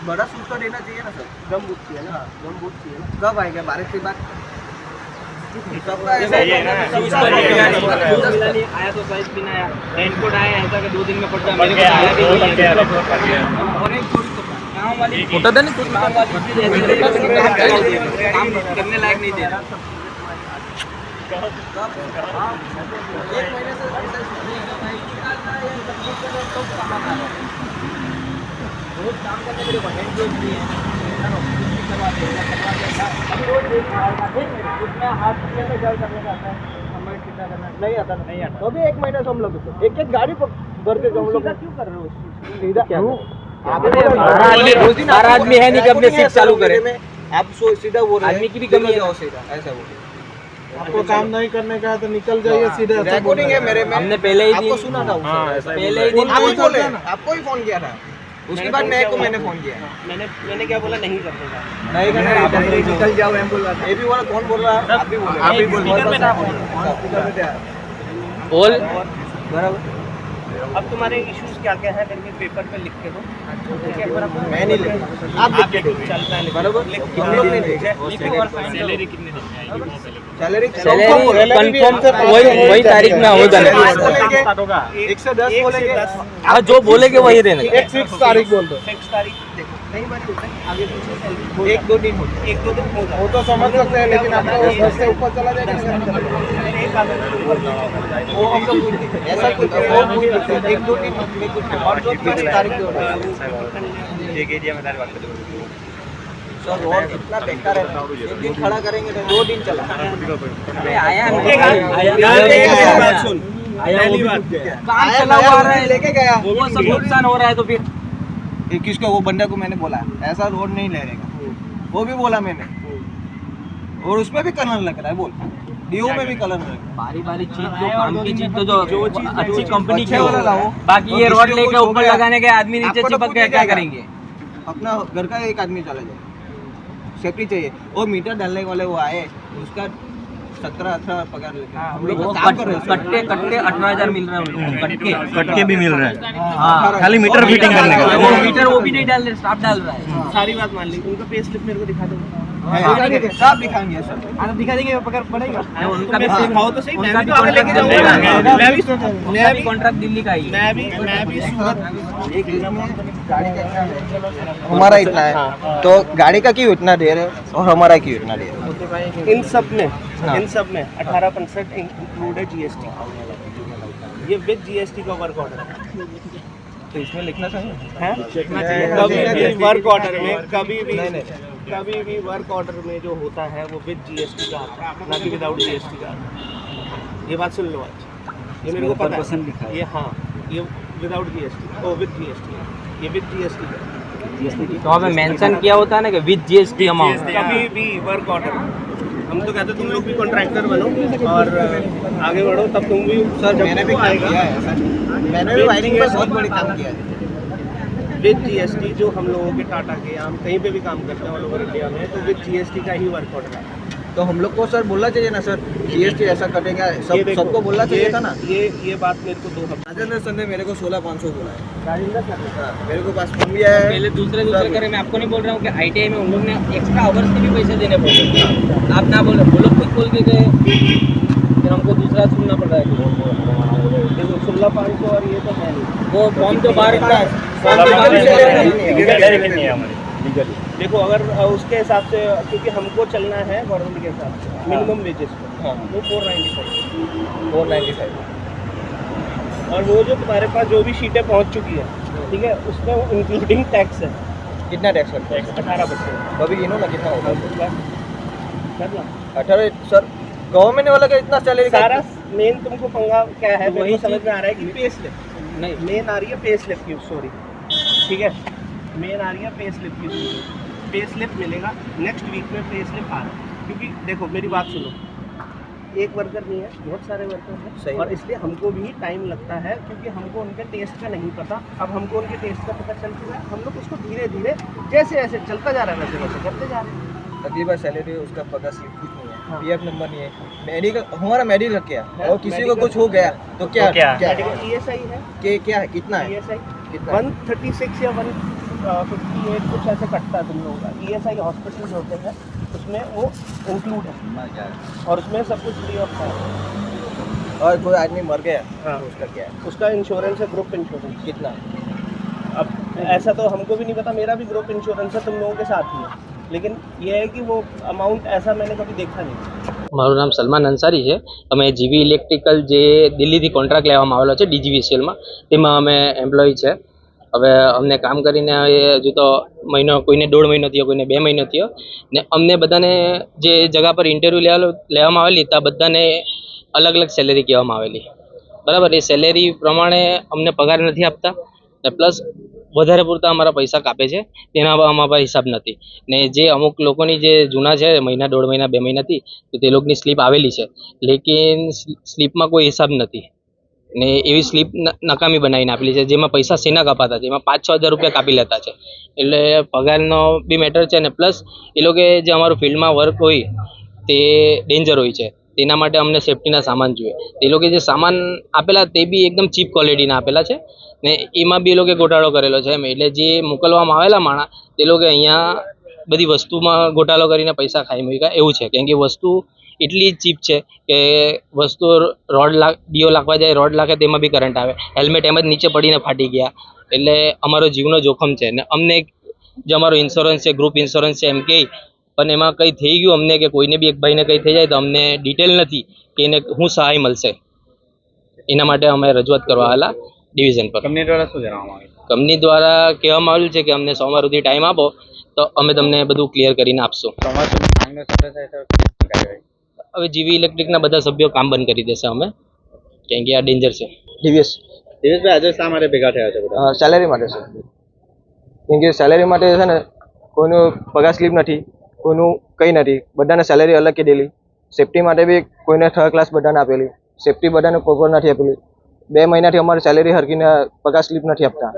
Speaker 5: बड़ा शूज तो देना चाहिए ना सर, गम बूट चाहिए ना, गम बूट चाहिए ना। कब आएगा बारिश के बाद? सबका ऐसा ही है ना, शूज तो आया तो साइज भी ना आया, रेनकोट आया ऐसा कि 2 दिन में पड़ जाए, मेरे को आया भी नहीं है। और एक थोड़ी तो काम वाली होता था नहीं, कुछ काम वाली काम करने लायक नहीं दे रहा। 1 महीने से रोज काम करने के लिए हैंड ग्लोव भी है, नहीं आता नहीं आता, तो भी 1 महीने से हम लोग एक गाड़ी भर के हम लोग क्यों कर रहे हो? हर आदमी है नहीं, कब से चालू करे आप सीधा वो आदमी की भी कमी है, सीधा ऐसा वो
Speaker 4: आपको काम नहीं करने का है तो निकल जाइए सीधे।
Speaker 5: रिकॉर्डिंग है मेरे में,
Speaker 6: हमने पहले ही
Speaker 5: आपको सुना था,
Speaker 6: पहले ही दिन
Speaker 5: आपको ही फोन किया था, उसके बाद मैंने फोन किया।
Speaker 6: मैंने क्या बोला, नहीं करने का,
Speaker 5: नहीं करना, निकल जाओ एम बोल रहा था। ये भी बोला, कौन बोल रहा है? आप भी बोल, आप भी बोल, बोल बराबर।
Speaker 6: अब तुम्हारे इश्यूज क्या क्या है करके पेपर पे लिख के दो।
Speaker 5: मैं नहीं लिख, आप लिख के दो, चलता है बराबर। हम लोग नहीं लिखे।
Speaker 6: सैलरी कितने दिन में आएगी?
Speaker 5: सैलरी
Speaker 6: कंफर्म वही तारीख में होगा
Speaker 5: ना, 1 से 10 बोलेंगे।
Speaker 6: हाँ, जो बोलेंगे वही देने।
Speaker 5: एक 6 तारीख बोल दो। 6 तारीख देखो, नहीं बात होता है, आगे पीछे सैलरी 1-2 दिन होता है, 1-2 दिन होगा, वो तो समझ सकते हैं, लेकिन आपका वो 10 से ऊपर चला जाएगा, वो हम लोग ऐसा कुछ वो पूछ सकते हैं। 1-2 दिन में कुछ और 2 तारीख जो होगा
Speaker 6: एक एरिया में बात कर।
Speaker 5: सर रोड इतना बेकार है, 1 दिन खड़ा करेंगे तो 2 दिन चला।
Speaker 6: आया
Speaker 5: काम चला हुआ है, लेके गया,
Speaker 6: वो सब नुकसान हो रहा है। तो फिर
Speaker 5: किसको, वो बंदे को मैंने बोला ऐसा रोड नहीं ले रहेगा, वो भी बोला मैंने, और उसमें भी कलर लग रहा है, बोल डीओ में भी कलर लग रहा है।
Speaker 6: बारी चीज जो काम की चीज तो जो अच्छी कंपनी की
Speaker 5: वाला लाओ,
Speaker 6: बाकी ये रोड लेके ऊपर लगाने के आदमी नीचे चिपक गया, क्या करेंगे?
Speaker 5: अपना घर का एक आदमी चला जाए, सेफ्टी चाहिए। और मीटर डालने वाले वो आए, उसका 17-18 पगार लेते हैं। हम लोग काम कर रहे हैं,
Speaker 6: कट्टे 18,000 मिल रहा है उन लोगों को, कट्टे
Speaker 3: भी मिल रहा है।
Speaker 6: हाँ,
Speaker 3: खाली मीटर फिटिंग करने का,
Speaker 6: वो मीटर वो भी नहीं डाल रहे, स्टाफ डाल रहा है।
Speaker 5: सारी बात मान ली, उनका पे स्लिप मेरे को दिखा दो, सब दिखाएंगे सर, दिखा देंगे, पकड़ पड़ेगा।
Speaker 6: उनका भी
Speaker 5: दिखाओ तो सही,
Speaker 6: उनका भी
Speaker 5: तो आगे लेके जाऊंगा।
Speaker 6: मैं भी कॉन्ट्रैक्ट दिल्ली का ही है।
Speaker 5: मैं भी सूरत, एक गाड़ी का इतना है, हमारा इतना है, तो गाड़ी का क्यों इतना दे रहे हो और हमारा क्यों इतना दे रहे हो?
Speaker 6: इन सब में 18% इंक्लूड है GST, ये विद GST का वर्क ऑर्डर है,
Speaker 5: तो इसमें लिखना चाहिए,
Speaker 6: कभी भी वर्क ऑर्डर में कभी भी कभी भी वर्क ऑर्डर में जो होता है वो विद जीएसटी का आता है, ना कि विदाउट जीएसटी का आता है। ये बात सुन लो आज, ये मेरे को पता है। ये हाँ, ये विदाउट जीएसटी, ओ विद जीएसटी, ये विद जीएसटी का।
Speaker 7: तो हमें मेंशन किया होता है ना कि विद जीएसटी अमाउंट।
Speaker 6: कभी भी वर्क ऑर्डर, हम तो कहते तुम लोग भी कॉन्ट्रैक्टर बनो और आगे बढ़ो, तब तुम भी
Speaker 5: सर मैंने भी काम किया है सर, मैंने भी वायरिंग पर बहुत बड़ी काम किया है।
Speaker 6: विद जीएसटी जो हम लोगों के टाटा के, हम कहीं पे भी काम करते हैं ऑल ओवर इंडिया में, तो विद जीएसटी का ही वर्क ऑर्डर है।
Speaker 5: तो हम लोग को सर बोलना चाहिए ना सर, जीएसटी ऐसा कटेगा,
Speaker 6: ये देखो,
Speaker 5: सबको बोलना चाहिए था ना।
Speaker 6: ये बात मेरे को 2 हफ्ते
Speaker 5: राजेंद्र सर ने मेरे को 16,500 बोला है।
Speaker 6: राजेंद्र सर,
Speaker 5: हाँ, मेरे को पास फॉर्म भी है।
Speaker 7: पहले दूसरे करे, मैं आपको नहीं बोल रहा हूँ कि आईटीआई में उन लोग ने एक्स्ट्रा आवर्स के भी पैसे देने पड़े। आप ना बोलो, वो लोग खुद बोल के गए, फिर हमको दूसरा सुनना पड़ रहा है।
Speaker 6: देखो 16,500 और ये तो है नहीं,
Speaker 7: वो फॉर्म तो बाहर का है,
Speaker 6: देखो अगर उसके हिसाब से, क्योंकि हमको चलना है गवर्नमेंट के हिसाब से मिनिमम वेजेस पर, वो 495, और वो जो तुम्हारे पास जो भी शीटें पहुंच चुकी है, ठीक है, उसमें वो इंक्लूडिंग टैक्स है।
Speaker 5: कितना टैक्स लगता है?
Speaker 6: 18%।
Speaker 5: तो अभी गिनो ना कितना होगा।
Speaker 6: कर ला।
Speaker 5: 18 सर, गवर्नमेंट वाला का इतना सैलरी
Speaker 6: सारा मेन तुमको पंगा क्या है,
Speaker 7: वही
Speaker 6: वही समझ में आ रहा है कि पे स्लिप
Speaker 7: नहीं,
Speaker 6: मेन आ रही है, पे स्लिप की, सॉरी, ठीक है, मेन आ रही है पे स्लिप की। पे स्लिप मिलेगा नेक्स्ट वीक में, पे स्लिप आ रहा है, क्योंकि देखो मेरी बात सुनो, एक वर्कर नहीं है, बहुत सारे वर्कर हैं, और इसलिए हमको भी टाइम लगता है, क्योंकि हमको उनके टेस्ट का नहीं पता। अब हमको उनके टेस्ट का पता चल चुका है, हम लोग उसको धीरे धीरे जैसे जैसे चलता जा रहा है वैसे वैसे करते जा रहे हैं।
Speaker 5: अगली बार सैलरी उसका पगार स्लिप कुछ नहीं है,
Speaker 6: हाँ।
Speaker 5: पीएफ नंबर नहीं है, मेडिकल हमारा मेडिकल क्या है, और किसी को कुछ हो गया तो क्या
Speaker 6: ESI है,
Speaker 5: क्या है, कितना है,
Speaker 6: ESI
Speaker 5: कितना है?
Speaker 6: 136 या 158 कुछ ऐसे कटता है तुम लोगों का। ESI हॉस्पिटल जो होते हैं उसमें वो इंक्लूड है, और उसमें सब कुछ फ्री ऑफ है।
Speaker 5: और कोई आदमी मर गया
Speaker 6: हाँ।
Speaker 5: तो उसका क्या है,
Speaker 6: उसका इंश्योरेंस है, ग्रुप इंश्योरेंस।
Speaker 5: कितना?
Speaker 6: अब ऐसा तो हमको भी नहीं पता, मेरा भी ग्रुप इंश्योरेंस है तुम लोगों के साथ ही है, लेकिन ये है कि वो अमाउंट ऐसा मैंने कभी देखा नहीं।
Speaker 7: મારું નામ સલમાન અંસારી છે। અમે જીવી ઇલેક્ટ્રિકલ જે દિલ્હીથી કોન્ટ્રાક્ટ લેવામાં આવેલો છે DGVCLમાં, તેમાં અમે એમ્પ્લોય છે। હવે અમને કામ કરીને હજુ તો મહિનો, કોઈને 1.5 મહિનો થયો, કોઈને 2 મહિનો થયો, ને અમને બધાને જે જગા પર ઇન્ટરવ્યૂ લેવામાં આવેલી ત્યાં બધાને અલગ અલગ સેલેરી કહેવામાં આવેલી, બરાબર। એ સેલેરી પ્રમાણે અમને પગાર નથી આપતા, ને પ્લસ વધારે પૂરતા અમારા પૈસા કાપે છે, તેના અમારા હિસાબ નથી। ને જે અમુક લોકોની જે જૂના છે, મહિના 1.5 મહિના 2 મહિનાથી, તો તે લોકોની સ્લીપ આવેલી છે, લેકિન સ્લીપમાં કોઈ હિસાબ નથી, ને એવી સ્લીપ નકામી બનાવીને આપેલી છે, જેમાં પૈસા સેના કપાતા છે, એમાં 5-6 હજાર રૂપિયા કાપી લેતા છે। એટલે પગારનો બી મેટર છે, ને પ્લસ એ લોકો જે અમારું ફિલ્ડમાં વર્ક હોય તે ડેન્જર હોય છે, તેના માટે અમને સેફ્ટીના સામાન જોઈએ। તે લોકો જે સામાન આપેલા તે બી એકદમ ચીપ ક્વોલિટીના આપેલા છે, ને એમાં બી એ લોકો ગોટાળો કરેલો છે એમ। એટલે જે મોકલવામાં આવેલા માણસ તે લોકો અહીંયા બધી વસ્તુમાં ગોટાળો કરીને પૈસા ખાઈ મૂક્યા એવું છે, કેમ કે વસ્તુ એટલી ચીપ છે કે વસ્તુ રોડ ડીઓ લાગવા જાય, રોડ લાગે તેમાં બી કરંટ આવે, હેલ્મેટ એમ જ નીચે પડીને ફાટી ગયા। એટલે અમારો જીવનો જોખમ છે, ને અમને જે અમારો ઇન્સ્યોરન્સ છે, ગ્રુપ ઇન્સ્યોરન્સ છે એમ કહે, પણ એમાં કંઈ થઈ ગયું અમને કે કોઈને બી એક ભાઈને કંઈ થઈ જાય તો અમને ડિટેલ નથી કે એને શું સહાય મળશે। એના માટે અમે રજૂઆત કરવા આવેલા ડિવિઝન પર। કંપની દ્વારા શું જણાવવામાં આવ્યું? કંપની દ્વારા કહેવામાં આવેલું છે કે અમને સોમવાર સુધી ટાઈમ આપો તો અમે તમને બધું ક્લિયર કરીને આપશું। હવે જીવી ઇલેક્ટ્રિકના બધા સભ્યો કામ બંધ કરી દેશે અમે, કેમ કે આ ડેન્જર છે।
Speaker 5: દિવેશભાઈ આજે શા માટે ભેગા થયા છે બધા? સેલેરી માટે છે, કેમ કે સેલેરી માટે છે ને કોઈનું પગાર સ્લીપ નથી, કોઈનું કંઈ નથી, બધાને સેલેરી અલગ કીધેલી। સેફ્ટી માટે બી કોઈને 3rd ક્લાસ બધાને આપેલી, સેફ્ટી બધાને પ્રોપર નથી આપેલી। 2 મહિનાથી અમારે સેલેરી હરકીને પગાર સ્લીપ નથી આપતા।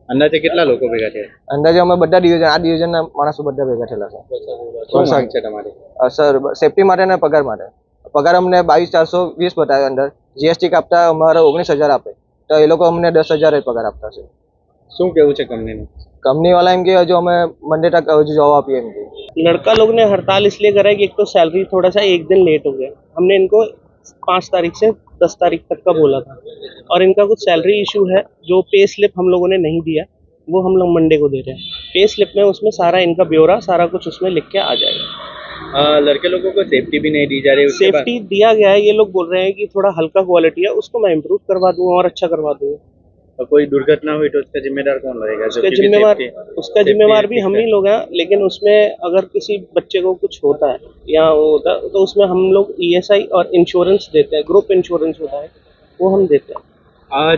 Speaker 8: અંદાજે કેટલા લોકો ભેગા થયા?
Speaker 5: અંદાજે અમે બધા ડિવિઝન, આ ડિવિઝનના માણસો બધા ભેગા થયેલા છે।
Speaker 8: શું માંગ છે તમારી?
Speaker 5: સર સેફ્ટી માટે ને પગાર માટે। પગાર અમને 22,420 બતાવ્યો અંદર, જીએસટી કાપતા અમારે 19,000 આપે, તો એ લોકો અમને 10,000 પગાર આપતા છે।
Speaker 8: શું કેવું છે કંપનીનું?
Speaker 5: कंपनी वाला एम के जो हमें मंडे तक जो जॉब आप एम की।
Speaker 6: लड़का लोग ने हड़ताल इसलिए करा है कि एक तो सैलरी थोड़ा सा 1 दिन लेट हो गया, हमने इनको 5 तारीख से 10 तारीख तक का बोला था, और इनका कुछ सैलरी इशू है, जो पे स्लिप हम लोगों ने नहीं दिया वो हम लोग मंडे को दे रहे हैं। पे स्लिप में उसमें सारा इनका ब्यौरा सारा कुछ उसमें लिख के आ जाएगा।
Speaker 8: लड़के लोगों को सेफ्टी भी नहीं दी जा रही है।
Speaker 6: सेफ्टी दिया गया है, ये लोग बोल रहे हैं कि थोड़ा हल्का क्वालिटी है, उसको मैं इम्प्रूव करवा दूंगा और अच्छा करवा दूंगा।
Speaker 8: और कोई दुर्घटना हुई तो उसका जिम्मेदार कौन रहेगा? जो
Speaker 6: उसका
Speaker 8: कि
Speaker 6: जिम्मेवार
Speaker 8: safety-
Speaker 6: उसका
Speaker 8: safety
Speaker 6: जिम्मेवार भी
Speaker 8: ethics
Speaker 6: हम
Speaker 8: है।
Speaker 6: ही लोग हैं, लेकिन उसमें अगर किसी बच्चे को कुछ होता है या वो होता है तो उसमें हम लोग ESI और इंश्योरेंस देते हैं, ग्रुप इंश्योरेंस होता है वो हम देते हैं।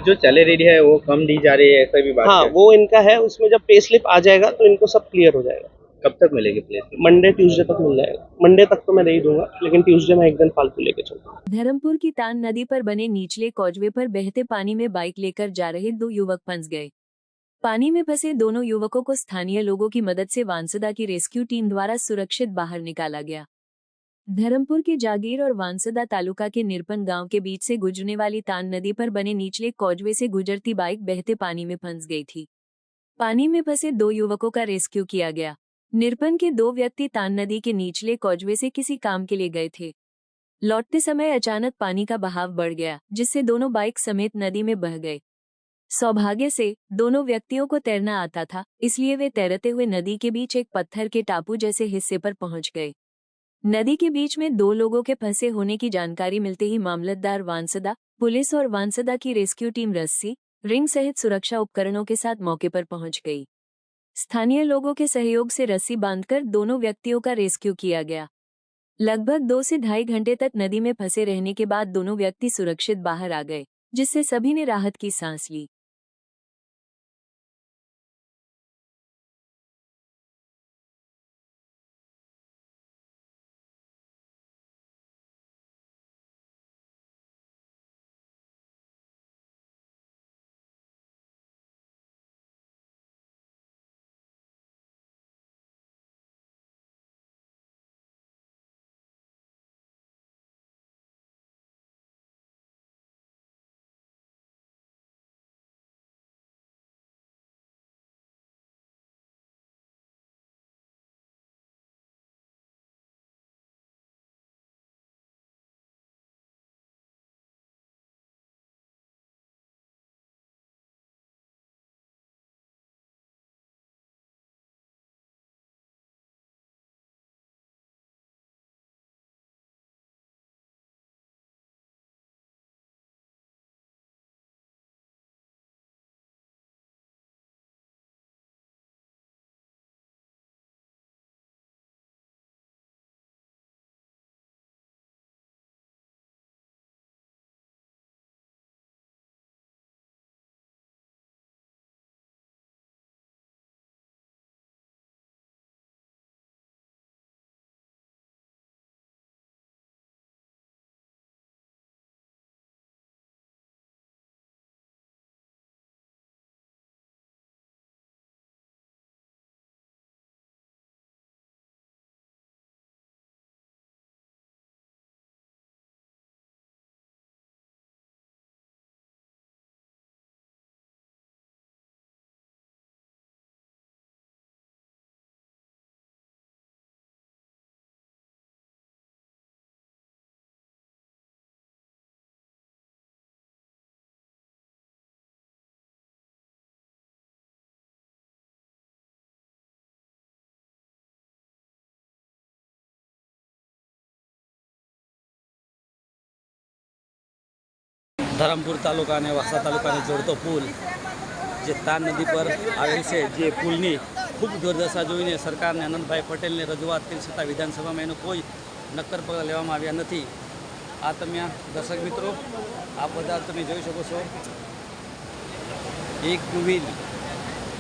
Speaker 8: जो सैलरी है वो कम दी जा रही है, ऐसा भी बात
Speaker 6: हाँ
Speaker 8: है।
Speaker 6: वो इनका है, उसमें जब पे स्लिप आ जाएगा तो इनको सब क्लियर हो जाएगा।
Speaker 8: कब तक मिलेगी प्लेस?
Speaker 6: मंडे ट्यूसडे तक मिल जाएगा। मंडे तक तो मैं नहीं दूंगा, लेकिन ट्यूसडे में एक दिन फालतू लेके चलूंगा।
Speaker 1: धर्मपुर की तान नदी पर बने निचले कॉजवे पर बहते पानी में बाइक लेकर जा रहे 2 युवक फंस गए। पानी में फंसे दोनों युवकों को स्थानीय लोगों की मदद से वांसदा की रेस्क्यू टीम द्वारा सुरक्षित बाहर निकाला गया। धर्मपुर के जागीर और वांसदा तालुका के निरपन गांव के बीच से गुजरने वाली तान नदी पर बने निचले कॉजवे से गुजरती बाइक बहते पानी में फंस गई थी। पानी में फंसे 2 युवकों का रेस्क्यू किया गया। निरपन के 2 व्यक्ति तान नदी के निचले कॉजवे से किसी काम के लिए गए थे। लौटते समय अचानक पानी का बहाव बढ़ गया, जिससे दोनों बाइक समेत नदी में बह गए। सौभाग्य से दोनों व्यक्तियों को तैरना आता था, इसलिए वे तैरते हुए नदी के बीच एक पत्थर के टापू जैसे हिस्से पर पहुंच गए। नदी के बीच में 2 लोगों के फंसे होने की जानकारी मिलते ही मामलतदार वांसदा, पुलिस और वांसदा की रेस्क्यू टीम रस्सी, रिंग सहित सुरक्षा उपकरणों के साथ मौके पर पहुंच गई। स्थानीय लोगों के सहयोग से रस्सी बांधकर दोनों व्यक्तियों का रेस्क्यू किया गया। लगभग 2 से ढाई घंटे तक नदी में फंसे रहने के बाद दोनों व्यक्ति सुरक्षित बाहर आ गए, जिससे सभी ने राहत की सांस ली।
Speaker 9: ધરમપુર તાલુકા અને વાસા તાલુકાને જોડતો પુલ જે તાન નદી પર આવેલ છે, જે પુલની ખૂબ દુર્દશા જોઈને સરકારને આનંદભાઈ પટેલને રજૂઆત કરી છતાં વિધાનસભામાં એનો કોઈ નક્કર પગલાં લેવામાં આવ્યા નથી। આ તમે દર્શક મિત્રો આ બધા તમે જોઈ શકો છો, એક ટુ વ્હીલ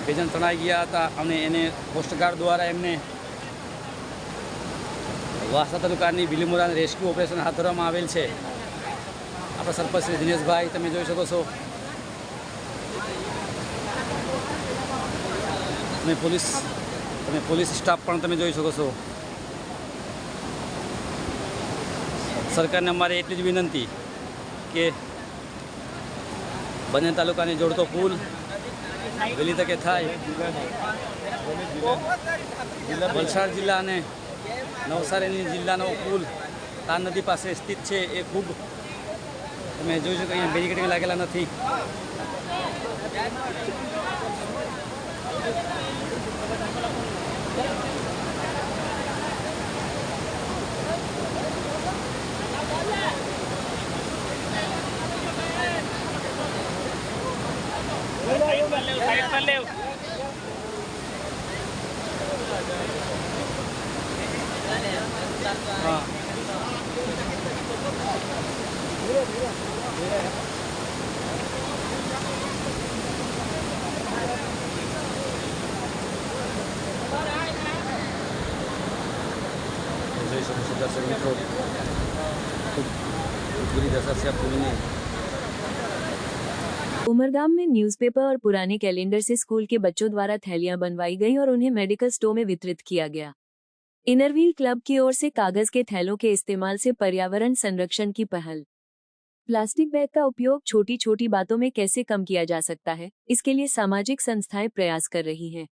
Speaker 9: બે જણ તણાઈ ગયા હતા અને એને કોસ્ટગાર્ડ દ્વારા એમને વાસા તાલુકાની બિલીમોરાને રેસ્ક્યુ ઓપરેશન હાથ ધરવામાં આવેલ છે। આપણા સરપંચ શ્રી દિનેશભાઈ તમે જોઈ શકો છો, તમે પોલીસ સ્ટાફ પણ તમે જોઈ શકો છો। સરકારને અમારે એટલી જ વિનંતી કે બંને તાલુકાને જોડતો પુલ વહેલી તકે થાય। વલસાડ જિલ્લા અને નવસારી જિલ્લાનો પુલ તાન નદી પાસે સ્થિત છે, એ ખૂબ તમે જોઈ શકો અહીંયા બેરીકેડિંગ લાગેલા નથી। શકો છો દર્શક મિત્રો, ખૂબ बुरी दशा से पुल ने।
Speaker 1: उमरगाम में न्यूज़पेपर और पुराने कैलेंडर से स्कूल के बच्चों द्वारा थैलियां बनवाई गई और उन्हें मेडिकल स्टोर में वितरित किया गया। इनरव्हील क्लब की ओर से कागज के थैलों के इस्तेमाल से पर्यावरण संरक्षण की पहल। प्लास्टिक बैग का उपयोग छोटी छोटी बातों में कैसे कम किया जा सकता है, इसके लिए सामाजिक संस्थाएं प्रयास कर रही हैं।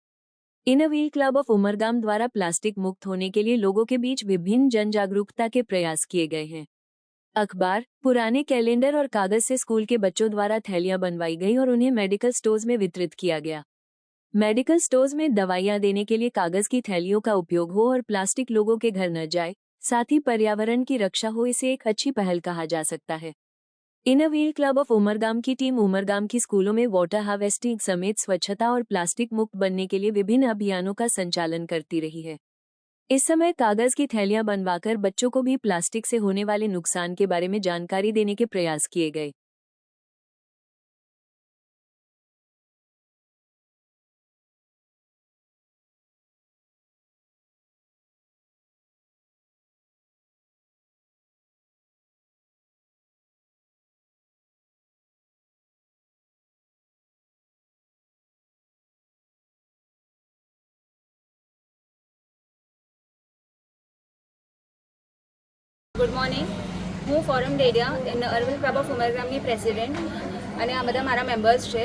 Speaker 1: इनरव्हील क्लब ऑफ उमरगाम द्वारा प्लास्टिक मुक्त होने के लिए लोगों के बीच विभिन्न जन जागरूकता के प्रयास किए गए हैं। अखबार, पुराने कैलेंडर और कागज से स्कूल के बच्चों द्वारा थैलियां बनवाई गई और उन्हें मेडिकल स्टोर्स में वितरित किया गया। मेडिकल स्टोर्स में दवाइयां देने के लिए कागज की थैलियों का उपयोग हो और प्लास्टिक लोगों के घर न जाए, साथ ही पर्यावरण की रक्षा हो, इसे एक अच्छी पहल कहा जा सकता है। इनरव्हील क्लब ऑफ उमरगाम की टीम उमरगाम की स्कूलों में वाटर हार्वेस्टिंग समेत स्वच्छता और प्लास्टिक मुक्त बनने के लिए विभिन्न अभियानों का संचालन करती रही है। इस समय कागज की थैलियां बनवाकर बच्चों को भी प्लास्टिक से होने वाले नुकसान के बारे में जानकारी देने के प्रयास किए गए।
Speaker 10: ગુડ મોર્નિંગ, હું ફોરમ ડેડિયા અરવિંદ ક્લબ ઓફ ઉમરગામની પ્રેસિડેન્ટ અને આ બધા મારા મેમ્બર્સ છે.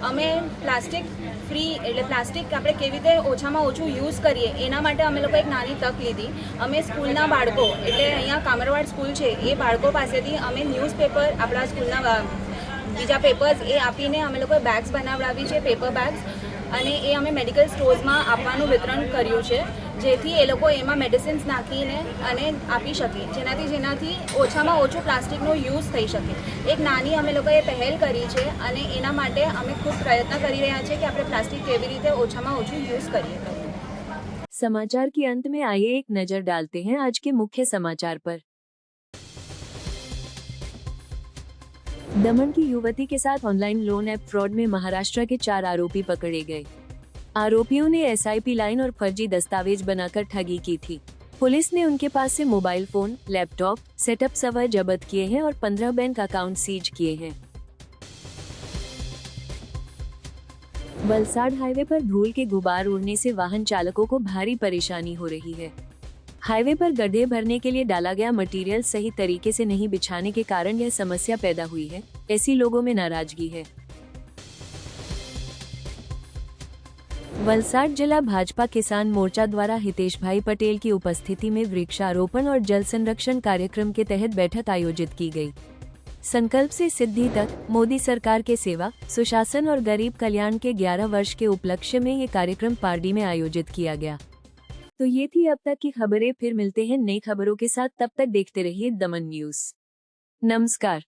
Speaker 10: અમે પ્લાસ્ટિક ફ્રી એટલે પ્લાસ્ટિક આપણે કેવી રીતે ઓછામાં ઓછું યુઝ કરીએ એના માટે અમે લોકો એક નાની તક લીધી. અમે સ્કૂલના બાળકો એટલે અહીંયા કામરવાડ સ્કૂલ છે એ બાળકો પાસેથી અમે ન્યૂઝપેપર આપણા સ્કૂલના બીજા પેપર્સ એ આપીને અમે લોકોએ બેગ્સ બનાવડાવી છે, પેપર બેગ્સ, અને એ અમે મેડિકલ સ્ટોર્સમાં આપવાનું વિતરણ કર્યું છે, જેથી એ લોકો એમાં મેડિસિન્સ નાખીને અને આપી શકે, જેનાથી ઓછામાં ઓછું પ્લાસ્ટિકનો યુઝ થઈ શકે. એક નાની અમે લોકોએ પહેલ કરી છે અને એના માટે અમે ખૂબ પ્રયત્ન કરી રહ્યા છીએ કે આપણે પ્લાસ્ટિક કેવી રીતે ઓછામાં ઓછું યુઝ કરીએ.
Speaker 1: समाचार के अंत में आइए एक नजर डालते हैं आज के मुख्य समाचार पर। दमन की युवती के साथ ऑनलाइन लोन ऐप फ्रॉड में महाराष्ट्र के 4 आरोपी पकड़े गए। आरोपियों ने एसआईपी लाइन और फर्जी दस्तावेज बनाकर ठगी की थी। पुलिस ने उनके पास से मोबाइल फोन, लैपटॉप, सेटअप सवर जब्त किए हैं और 15 बैंक अकाउंट सीज किए हैं। वलसाड हाईवे पर धूल के गुबार उड़ने से वाहन चालकों को भारी परेशानी हो रही है। हाईवे पर गड्ढे भरने के लिए डाला गया मटेरियल सही तरीके से नहीं बिछाने के कारण यह समस्या पैदा हुई है, ऐसी लोगों में नाराजगी है। वलसाड जिला भाजपा किसान मोर्चा द्वारा हितेश भाई पटेल की उपस्थिति में वृक्षारोपण और जल संरक्षण कार्यक्रम के तहत बैठक आयोजित की गई। संकल्प से सिद्धि तक, मोदी सरकार के सेवा, सुशासन और गरीब कल्याण के 11 वर्ष के उपलक्ष्य में ये कार्यक्रम पारडी में आयोजित किया गया। तो ये थी अब तक की खबरें, फिर मिलते हैं नई खबरों के साथ, तब तक देखते रहिए दमन न्यूज। नमस्कार।